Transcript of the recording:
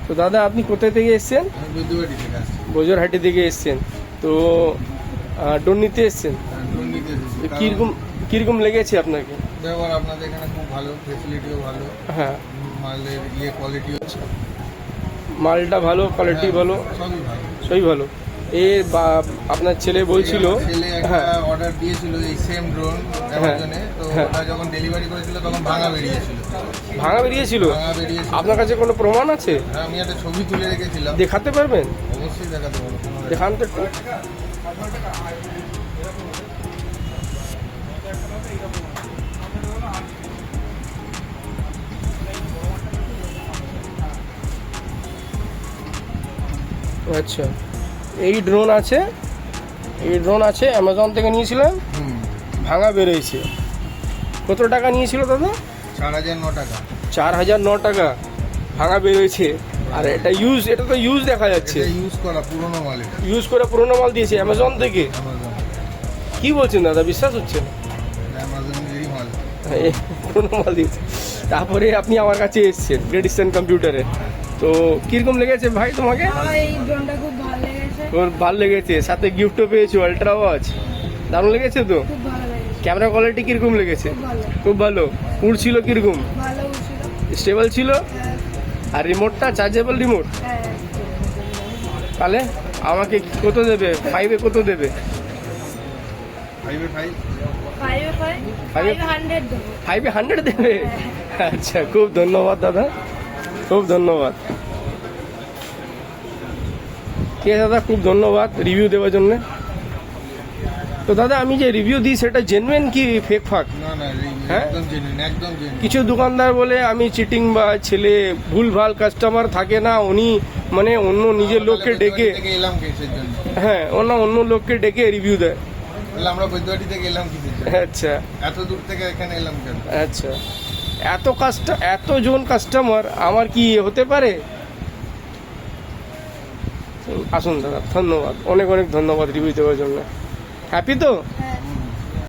তো দাদা আপনি কোথা থেকে এসছেন? আমি বৈদ্যবাড়ি থেকে আসছি। বজরহাটি থেকে এসছেন। তো ড্রোন নিতে এসছেন। ড্রোন নিতে এসেছি। কীরকম কীরকম লেগেছে আপনাকে? ব্যবহার আপনাদের এখানে খুব ভালো, ফেসিলিটিও ভালো, হ্যাঁ, মালের কোয়ালিটি হচ্ছে, মালটা ভালো, কোয়ালিটি ভালো, সবই ভালো। সবই ভালো। আপনার ছেলে বলছিল, ছেলে একটা হ্যাঁ অর্ডার দিয়েছিল এই সেম ড্রোন অ্যামাজনে, তো হ্যাঁ। ওটা যখন ডেলিভারি করেছিল তখন ভাঙা বেরিয়েছিল। ভাঙা বেরিয়েছিল। আপনার কাছে কোনো প্রমাণ আছে? হ্যাঁ, আমি একটা ছবি তুলে রেখেছিলাম। দেখাতে পারবেন? অবশ্যই দেখাতে পারবো। দেখান তো একটু। আচ্ছা, এই ড্রোন আছে, অ্যামাজন থেকে নিয়েছিলাম, ভাঙা বেরিয়েছে। কত টাকা নিয়েছিল দাদা? 4,009 টাকা। 4,009 টাকা ভাঙা বেরোয়েছে। আর এটা তো ইউজ দেখা যাচ্ছে। ইউজ করা পুরোনো মাল, ইউজ করে পুরোনো মাল দিয়েছে অ্যামাজন থেকে। অ্যামাজন, কি বলছেন দাদা, বিশ্বাস হচ্ছে না? অ্যামাজনেরই মাল। এই পুরোনো মাল দিয়েছে। তারপরে আপনি আমার কাছে এসেছেন গ্রেট ইস্টার্ন কম্পিউটারে। তো কিরকম লেগেছে ভাই তোমাকে? এই ড্রোনটা খুব ভালো লেগেছে। তোর ভালো লেগেছে, সাথে গিফটও পেয়েছো, আল্ট্রা ওয়াচ। দারুণ লেগেছে তো? খুব ভালো লেগেছে। ক্যামেরা কোয়ালিটি কিরকম লেগেছে? খুব ভালো। খুব ভালো। উড়ছিল কিরকম? ভালো ছিল। স্টেবল ছিল? হ্যাঁ, আর রিমোটটা চার্জেবল রিমোট? হ্যাঁ। তাহলে আমাকে কত দেবে? 5-এ কত দেবে? 5/5 500 দেবো। 5-এ 100 দেবে? আচ্ছা, খুব ধন্যবাদ দাদা, খুব ধন্যবাদ। ঠিক আছে দাদা, খুব ধন্যবাদ রিভিউ দেওয়ার জন্য। তো দাদা আমি যে রিভিউ দিই সেটা জেনুইন কি ফেক ফাক? না না, হ্যাঁ? একদম জেনুইন, একদম জেনুইন। কিছু দোকানদার বলে আমি চিটিং বা ছেলে ভুলভাল কাস্টমার থাকে না, উনি মানে অন্য নিজের লোককে ডেকে, থেকে এলাম কিসের জন্য? হ্যাঁ অন্য লোককে ডেকে রিভিউ দেয়। তাহলে আমরা বৈদ্যবাড়ি থেকে এলাম কিসের জন্য? আচ্ছা এত দূর থেকে এখানে এলাম কেন? আচ্ছা, এতজন কাস্টমার আমার কি হতে পারে? আসুন দাদা, ধন্যবাদ, অনেক অনেক ধন্যবাদ রিভিউ দেওয়ার জন্য। হ্যাপি তো? হ্যাঁ।